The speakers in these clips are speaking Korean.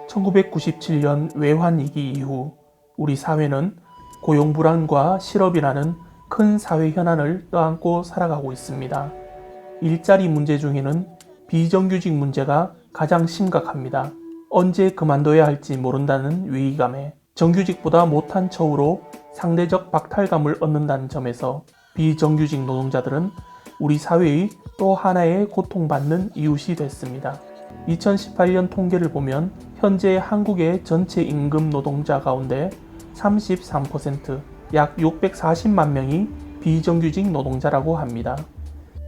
(1997년) 외환위기 이후 우리 사회는 고용불안과 실업이라는 큰 사회 현안을 떠안고 살아가고 있습니다. 일자리 문제 중에는 비정규직 문제가 가장 심각합니다. 언제 그만둬야 할지 모른다는 위기감에 정규직보다 못한 처우로 상대적 박탈감을 얻는다는 점에서 비정규직 노동자들은 우리 사회의 또 하나의 고통받는 이웃이 됐습니다. 2018년 통계를 보면 현재 한국의 전체 임금 노동자 가운데 33%, 약 640만 명이 비정규직 노동자라고 합니다.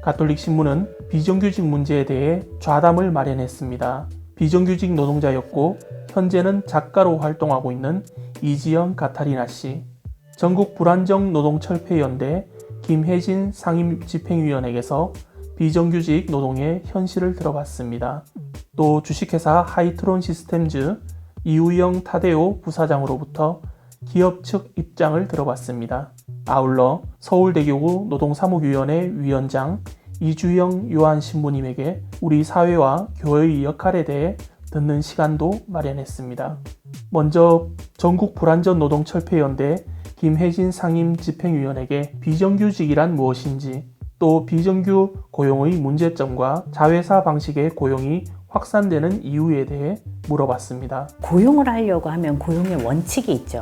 가톨릭신문은 비정규직 문제에 대해 좌담을 마련했습니다. 비정규직 노동자였고 현재는 작가로 활동하고 있는 이지영 가타리나 씨, 전국 불안정 노동철폐연대 김혜진 상임집행위원에게서 비정규직 노동의 현실을 들어봤습니다. 또 주식회사 하이트론 시스템즈 이우영 타데오 부사장으로부터 기업 측 입장을 들어봤습니다. 아울러 서울대교구 노동사무위원회 위원장 이주영 요한신부님에게 우리 사회와 교회의 역할에 대해 듣는 시간도 마련했습니다. 먼저 전국 불안전 노동철폐연대 김혜진 상임집행위원에게 비정규직이란 무엇인지, 또 비정규 고용의 문제점과 자회사 방식의 고용이 확산되는 이유에 대해 물어봤습니다. 고용을 하려고 하면 고용의 원칙이 있죠.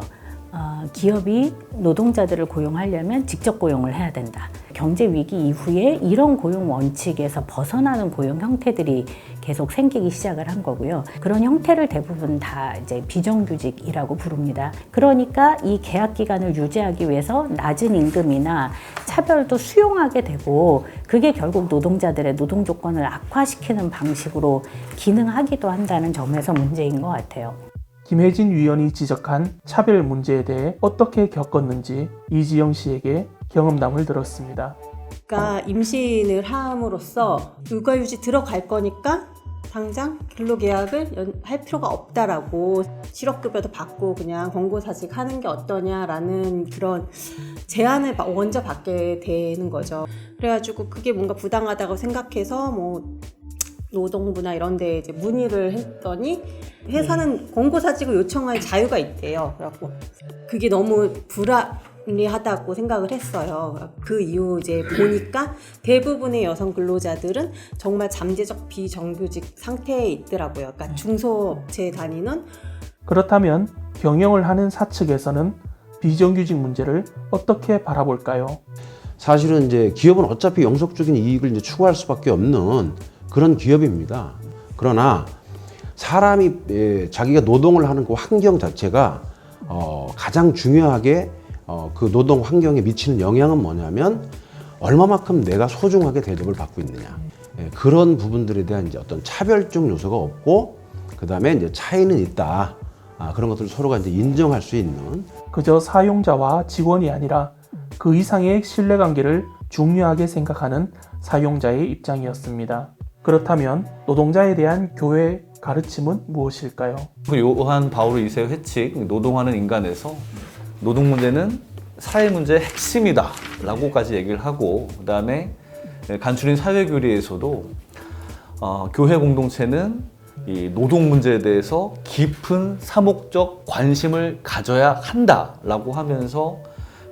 기업이 노동자들을 고용하려면 직접 고용을 해야 된다. 경제 위기 이후에 이런 고용 원칙에서 벗어나는 고용 형태들이 계속 생기기 시작을 한 거고요. 그런 형태를 대부분 다 이제 비정규직이라고 부릅니다. 그러니까 이 계약 기간을 유지하기 위해서 낮은 임금이나 차별도 수용하게 되고, 그게 결국 노동자들의 노동 조건을 악화시키는 방식으로 기능하기도 한다는 점에서 문제인 것 같아요. 김혜진 위원이 지적한 차별 문제에 대해 어떻게 겪었는지 이지영 씨에게 경험담을 들었습니다. 그러니까 임신을 함으로써 육아휴직 들어갈 거니까 당장 근로계약을 할 필요가 없다라고, 실업급여도 받고 그냥 권고사직 하는 게 어떠냐라는 그런 제안을 먼저 받게 되는 거죠. 그래가지고 그게 뭔가 부당하다고 생각해서 노동부나 이런 데 이제 문의를 했더니 회사는 권고사직을 요청할 자유가 있대요. 그래갖고 그게 너무 불합리하다고 생각을 했어요. 그 이후 이제 보니까 대부분의 여성 근로자들은 정말 잠재적 비정규직 상태에 있더라고요. 그러니까 중소업체에 다니는. 그렇다면 경영을 하는 사측에서는 비정규직 문제를 어떻게 바라볼까요? 사실은 이제 기업은 어차피 영속적인 이익을 이제 추구할 수밖에 없는 그런 기업입니다. 그러나 사람이 자기가 노동을 하는 그 환경 자체가 가장 중요하게 그 노동 환경에 미치는 영향은 뭐냐면 얼마만큼 내가 소중하게 대접을 받고 있느냐. 그런 부분들에 대한 이제 어떤 차별적 요소가 없고, 그 다음에 이제 차이는 있다. 그런 것들을 서로가 이제 인정할 수 있는. 그저 사용자와 직원이 아니라 그 이상의 신뢰관계를 중요하게 생각하는 사용자의 입장이었습니다. 그렇다면 노동자에 대한 교회 가르침은 무엇일까요? 요한 바오로 2세 회칙 노동하는 인간에서 노동 문제는 사회 문제의 핵심이다 라고까지 얘기를 하고, 그 다음에 간추린 사회교리에서도 교회 공동체는 이 노동 문제에 대해서 깊은 사목적 관심을 가져야 한다라고 하면서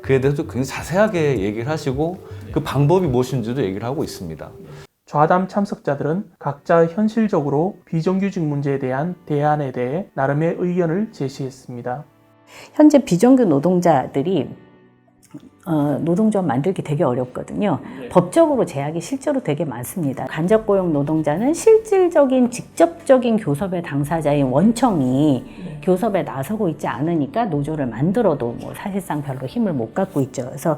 그에 대해서 굉장히 자세하게 얘기를 하시고 그 방법이 무엇인지도 얘기를 하고 있습니다. 좌담 참석자들은 각자 현실적으로 비정규직 문제에 대한 대안에 대해 나름의 의견을 제시했습니다. 현재 비정규 노동자들이 노동조합 만들기 되게 어렵거든요. 법적으로 제약이 실제로 되게 많습니다. 간접고용 노동자는 실질적인 직접적인 교섭의 당사자인 원청이 교섭에 나서고 있지 않으니까 노조를 만들어도 사실상 별로 힘을 못 갖고 있죠. 그래서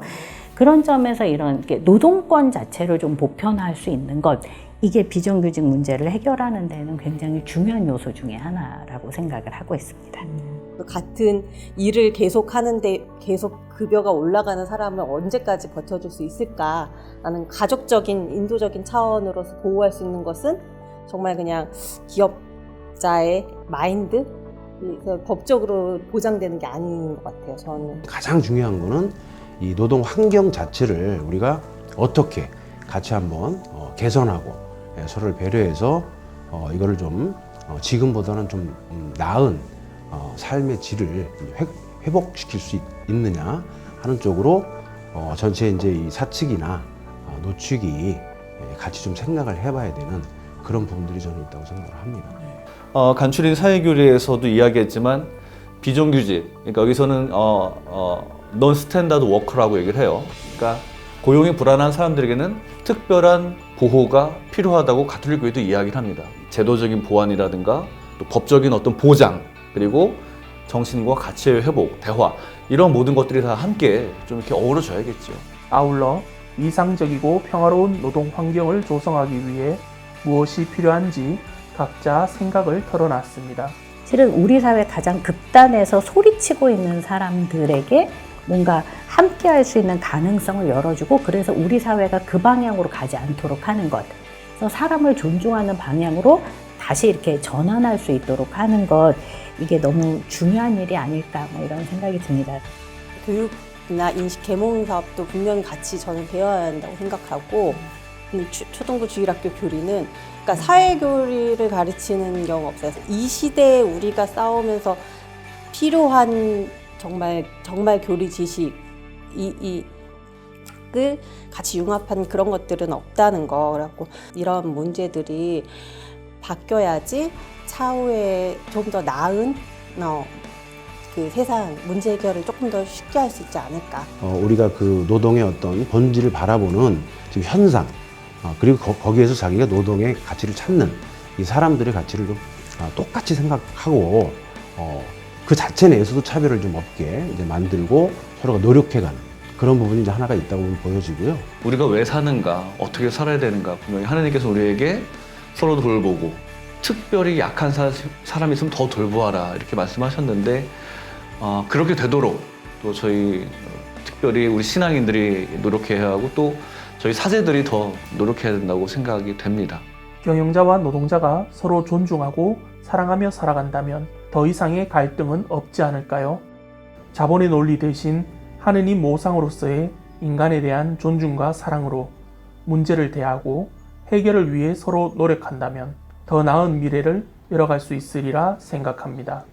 그런 점에서 이런 노동권 자체를 좀 보편화할 수 있는 것, 이게 비정규직 문제를 해결하는 데는 굉장히 중요한 요소 중에 하나라고 생각을 하고 있습니다. 같은 일을 계속 하는데 계속 급여가 올라가는 사람을 언제까지 버텨줄 수 있을까라는 가족적인 인도적인 차원으로서 보호할 수 있는 것은 정말 그냥 기업자의 마인드, 그래서 법적으로 보장되는 게 아닌 것 같아요. 저는. 가장 중요한 거는 이 노동 환경 자체를 우리가 어떻게 같이 한번 개선하고 서로를 배려해서 이거를 좀 지금보다는 좀 나은 삶의 질을 회복시킬 수 있느냐 하는 쪽으로 전체 이제 이 사측이나 노측이 같이 좀 생각을 해봐야 되는 그런 부분들이 저는 있다고 생각을 합니다. 간추린 사회교리에서도 이야기했지만 비정규직, 그러니까 여기서는 non 스탠다드 워커라고 얘기를 해요. 그러니까 고용이 불안한 사람들에게는 특별한 보호가 필요하다고 가톨릭교회도 이야기를 합니다. 제도적인 보완이라든가 또 법적인 어떤 보장, 그리고 정신과 가치의 회복, 대화, 이런 모든 것들이 다 함께 좀 이렇게 어우러져야겠죠. 아울러 이상적이고 평화로운 노동 환경을 조성하기 위해 무엇이 필요한지 각자 생각을 털어놨습니다. 실은 우리 사회 가장 극단에서 소리치고 있는 사람들에게 뭔가 함께 할 수 있는 가능성을 열어주고, 그래서 우리 사회가 그 방향으로 가지 않도록 하는 것. 그래서 사람을 존중하는 방향으로 다시 이렇게 전환할 수 있도록 하는 것, 이게 너무 중요한 일이 아닐까, 이런 생각이 듭니다. 교육이나 인식 계몽 사업도 분명히 같이 저는 배워야 한다고 생각하고, 초등부 주일학교 교리는 그러니까 사회교리를 가르치는 경우 없어요. 이 시대에 우리가 싸우면서 필요한 정말 교리 지식 을 같이 융합한 그런 것들은 없다는 거. 그래갖고 이런 문제들이 바뀌어야지 차후에 좀 더 나은 그 세상 문제 해결을 조금 더 쉽게 할 수 있지 않을까. 우리가 그 노동의 어떤 본질을 바라보는 지금 현상, 그리고 거기에서 자기가 노동의 가치를 찾는 이 사람들의 가치를 좀 똑같이 생각하고 그 자체 내에서도 차별을 좀 없게 이제 만들고 서로가 노력해가는 그런 부분이 이제 하나가 있다고 보여지고요. 우리가 왜 사는가, 어떻게 살아야 되는가, 분명히 하나님께서 우리에게 서로 돌보고 특별히 약한 사람이 있으면 더 돌보아라 이렇게 말씀하셨는데, 그렇게 되도록 또 저희 특별히 우리 신앙인들이 노력해야 하고 또 저희 사제들이 더 노력해야 된다고 생각이 됩니다. 경영자와 노동자가 서로 존중하고 사랑하며 살아간다면 더 이상의 갈등은 없지 않을까요? 자본의 논리 대신 하느님 모상으로서의 인간에 대한 존중과 사랑으로 문제를 대하고 해결을 위해 서로 노력한다면 더 나은 미래를 열어갈 수 있으리라 생각합니다.